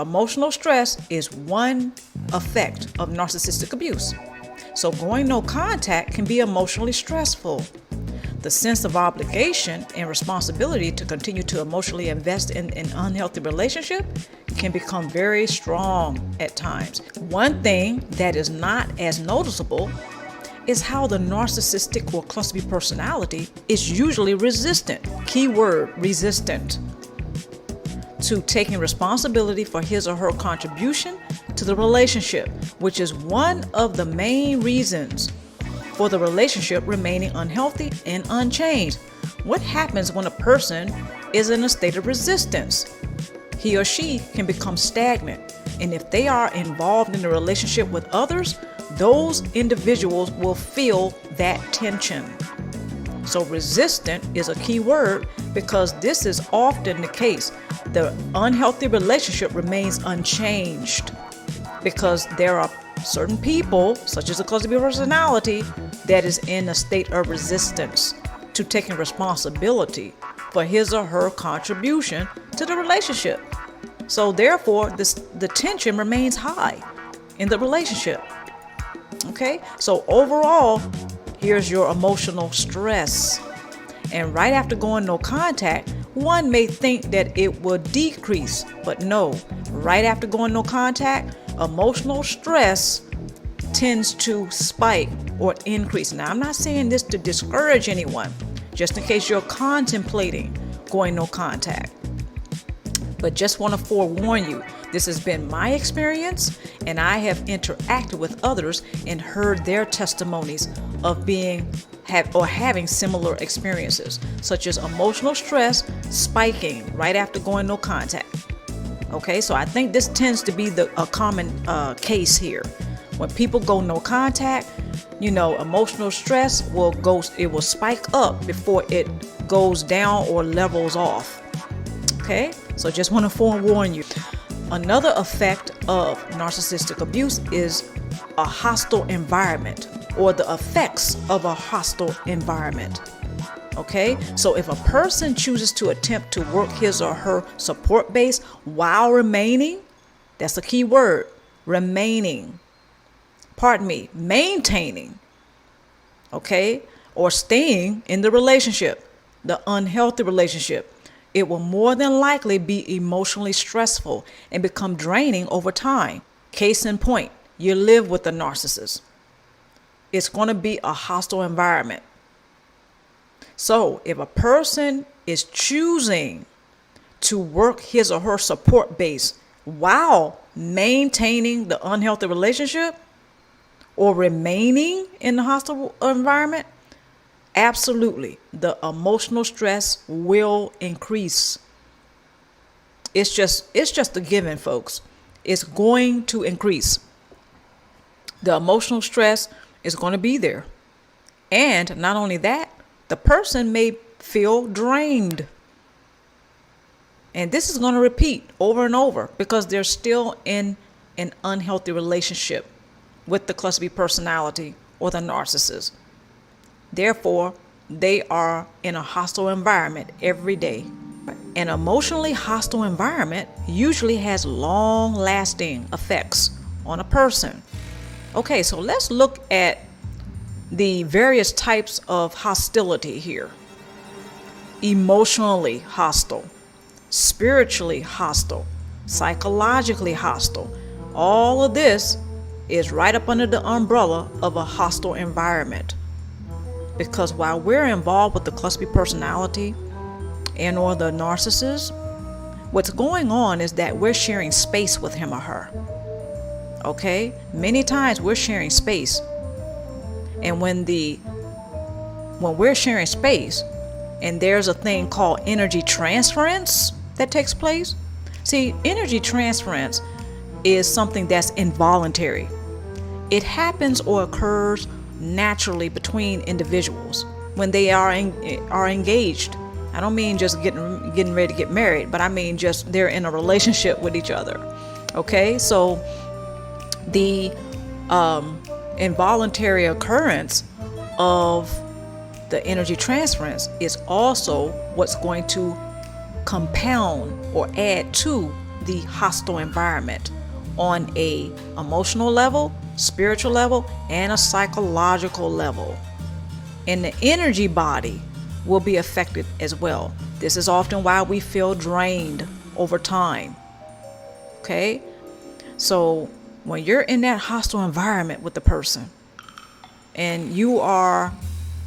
Emotional stress is one effect of narcissistic abuse. So going no contact can be emotionally stressful. The sense of obligation and responsibility to continue to emotionally invest in an unhealthy relationship can become very strong at times. One thing that is not as noticeable is how the narcissistic or cluster B personality is usually resistant, keyword resistant, to taking responsibility for his or her contribution to the relationship, which is one of the main reasons for the relationship remaining unhealthy and unchanged. What happens when a person is in a state of resistance? He or she can become stagnant, and if they are involved in a relationship with others, those individuals will feel that tension. So resistant is a key word because this is often the case. The unhealthy relationship remains unchanged because there are certain people, such as a cluster B personality, that is in a state of resistance to taking responsibility for his or her contribution to the relationship. So therefore, the tension remains high in the relationship. Okay, so overall, here's your emotional stress. And right after going no contact, one may think that it would decrease, but no. Right after going no contact, emotional stress tends to spike or increase. Now, I'm not saying this to discourage anyone, just in case you're contemplating going no contact. But just want to forewarn you, this has been my experience, and I have interacted with others and heard their testimonies of having similar experiences, such as emotional stress spiking right after going no contact. Okay, so I think this tends to be a common case here. When people go no contact, emotional stress will spike up before it goes down or levels off. Okay, so just want to forewarn you. Another effect of narcissistic abuse is a hostile environment, or the effects of a hostile environment. Okay, so if a person chooses to attempt to work his or her support base while remaining, that's a key word, maintaining, okay, or staying in the relationship, the unhealthy relationship, it will more than likely be emotionally stressful and become draining over time. Case in point, you live with a narcissist. It's going to be a hostile environment. So if a person is choosing to work his or her support base while maintaining the unhealthy relationship or remaining in the hostile environment, absolutely, the emotional stress will increase. It's just a given, folks. It's going to increase. The emotional stress is going to be there. And not only that, the person may feel drained. And this is going to repeat over and over because they're still in an unhealthy relationship with the cluster B personality or the narcissist. Therefore, they are in a hostile environment every day. An emotionally hostile environment usually has long-lasting effects on a person. Okay, so let's look at the various types of hostility here. Emotionally hostile, spiritually hostile, psychologically hostile. All of this is right up under the umbrella of a hostile environment. Because while we're involved with the cluster B personality and or the narcissist, what's going on is that we're sharing space with him or her. Okay? Many times we're sharing space. And when we're sharing space and there's a thing called energy transference that takes place. See, energy transference is something that's involuntary. It happens or occurs naturally between individuals when they are engaged. I don't mean just getting ready to get married, but I mean just they're in a relationship with each other. Okay, so the involuntary occurrence of the energy transference is also what's going to compound or add to the hostile environment on a emotional level, spiritual level, and a psychological level. And the energy body will be affected as well. This is often why we feel drained over time. Okay? So when you're in that hostile environment with the person and you are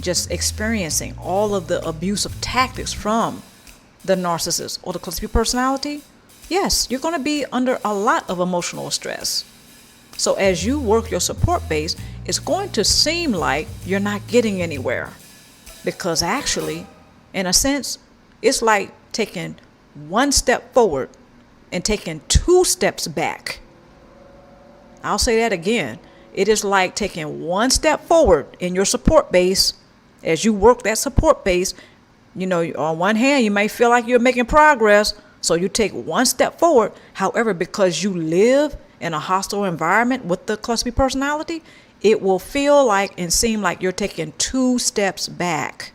just experiencing all of the abusive tactics from the narcissist or the cluster B personality, yes, you're going to be under a lot of emotional stress. So as you work your support base, it's going to seem like you're not getting anywhere, because actually, in a sense, it's like taking one step forward and taking 2 steps back. I'll say that again. It is like taking 1 step forward in your support base. As you work that support base, on one hand, you may feel like you're making progress, so you take 1 step forward. However, because you live in a hostile environment with the cluster B personality, it will feel like and seem like you're taking 2 steps back.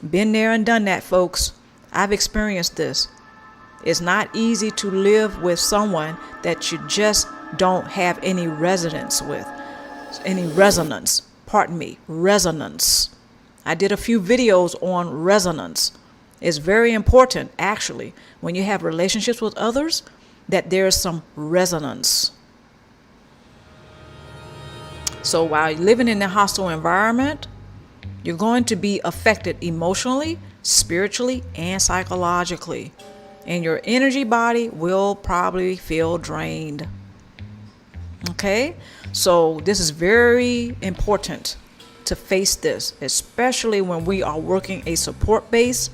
Been there and done that, folks. I've experienced this. It's not easy to live with someone that you just don't have any resonance. Resonance. I did a few videos on resonance. It's very important, actually, when you have relationships with others, that there's some resonance. So while living in a hostile environment, you're going to be affected emotionally, spiritually, and psychologically. And your energy body will probably feel drained. Okay? So this is very important to face this, especially when we are working a support base,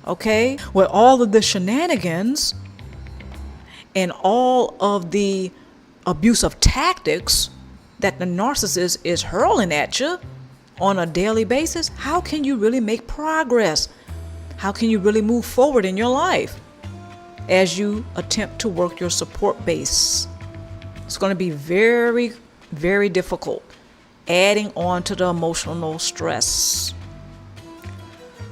okay? With all of the shenanigans and all of the abusive tactics that the narcissist is hurling at you on a daily basis, how can you really make progress? How can you really move forward in your life as you attempt to work your support base? It's going to be very, very difficult, adding on to the emotional stress.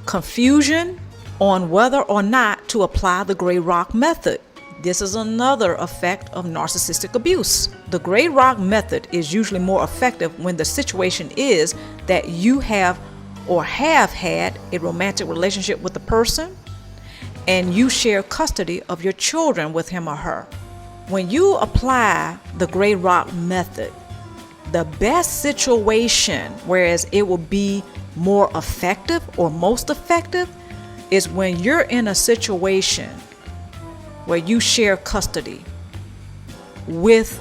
Confusion on whether or not to apply the gray rock method. This is another effect of narcissistic abuse. The gray rock method is usually more effective when the situation is that you have or have had a romantic relationship with the person and you share custody of your children with him or her. When you apply the gray rock method, the best situation, whereas it will be more effective or most effective, is when you're in a situation where you share custody with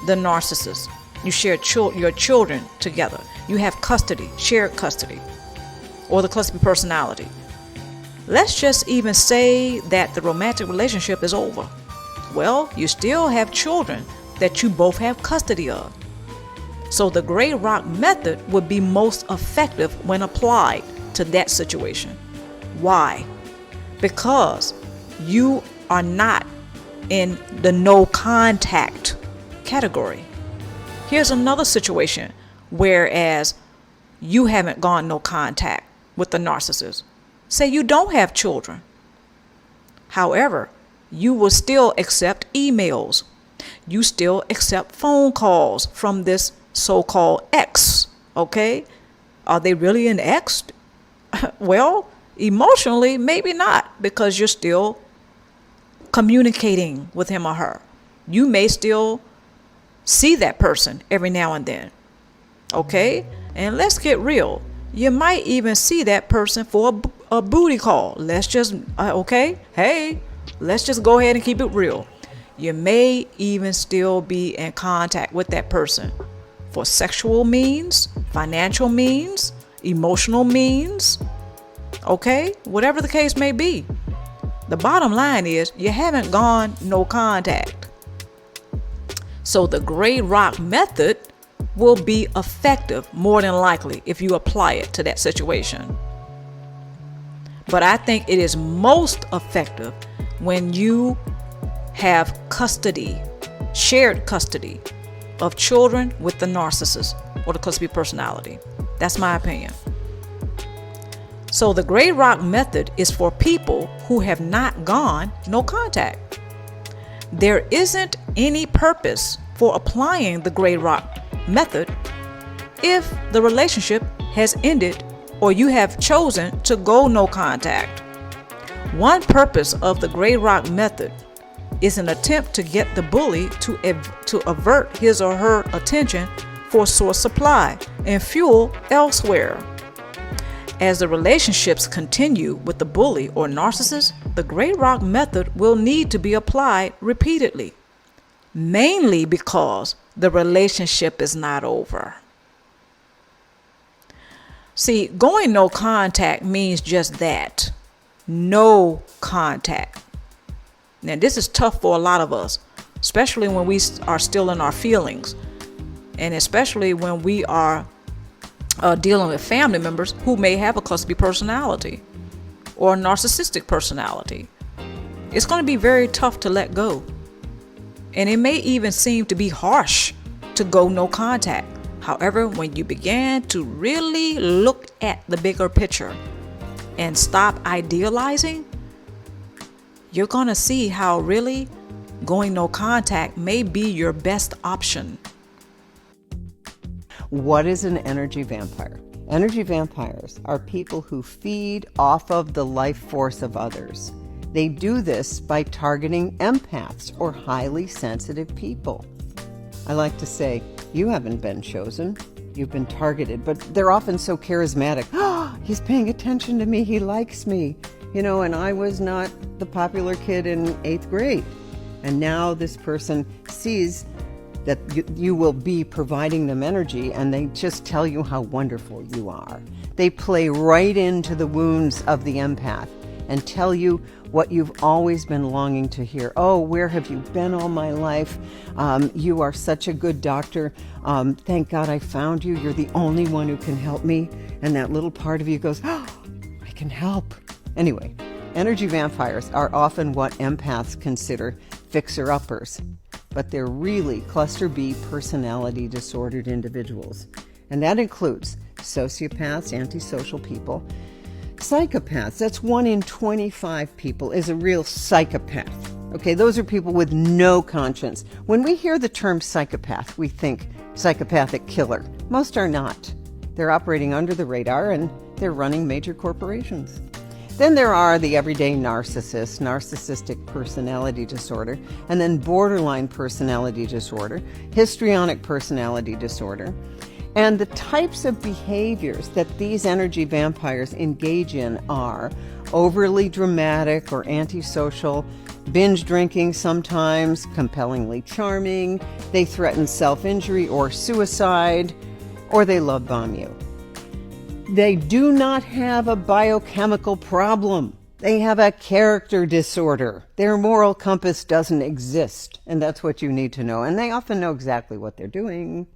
the narcissist. You share your children together. You have custody, shared custody, or the cluster B personality. Let's just even say that the romantic relationship is over. Well, you still have children that you both have custody of. So the gray rock method would be most effective when applied to that situation. Why? Because you are not in the no contact category. Here's another situation whereas you haven't gone no contact with the narcissist. Say you don't have children. However, you will still accept emails. You still accept phone calls from this so-called ex. Okay? Are they really an ex? Well, emotionally, maybe not, because you're still communicating with him or her. You may still see that person every now and then. Okay? And let's get real. You might even see that person for a booty call. Let's just, okay? Hey, let's just go ahead and keep it real. You may even still be in contact with that person for sexual means, financial means, emotional means, okay? Whatever the case may be. The bottom line is you haven't gone no contact. So the gray rock method will be effective more than likely if you apply it to that situation. But I think it is most effective when you have custody, shared custody of children with the narcissist or the cluster B personality. That's my opinion. So the gray rock method is for people who have not gone no contact. There isn't any purpose for applying the gray rock method if the relationship has ended or you have chosen to go no contact. One purpose of the gray rock method is an attempt to get the bully to avert his or her attention for source supply and fuel elsewhere. As the relationships continue with the bully or narcissist, the gray rock method will need to be applied repeatedly, mainly because the relationship is not over. See, going no contact means just that. No contact. Now, this is tough for a lot of us, especially when we are still in our feelings, and especially when we are dealing with family members who may have a cluster B personality or a narcissistic personality. It's going to be very tough to let go. And it may even seem to be harsh to go no contact. However, when you begin to really look at the bigger picture and stop idealizing, you're going to see how really going no contact may be your best option. What is an energy vampire? Energy vampires are people who feed off of the life force of others. They do this by targeting empaths or highly sensitive people. I like to say, you haven't been chosen, you've been targeted, but they're often so charismatic. Oh, he's paying attention to me, he likes me. And I was not the popular kid in 8th grade. And now this person sees that you will be providing them energy, and they just tell you how wonderful you are. They play right into the wounds of the empath and tell you what you've always been longing to hear. Oh, where have you been all my life? You are such a good doctor. Thank God I found you. You're the only one who can help me. And that little part of you goes, oh, I can help. Anyway, energy vampires are often what empaths consider fixer-uppers, but they're really cluster B personality disordered individuals. And that includes sociopaths, antisocial people, psychopaths. That's 1 in 25 people is a real psychopath. Okay, those are people with no conscience. When we hear the term psychopath, we think psychopathic killer. Most are not. They're operating under the radar and they're running major corporations. Then there are the everyday narcissists, narcissistic personality disorder, and then borderline personality disorder, histrionic personality disorder. And the types of behaviors that these energy vampires engage in are overly dramatic or antisocial, binge drinking sometimes, compellingly charming, they threaten self-injury or suicide, or they love bomb you. They do not have a biochemical problem. They have a character disorder. Their moral compass doesn't exist, and that's what you need to know. And they often know exactly what they're doing.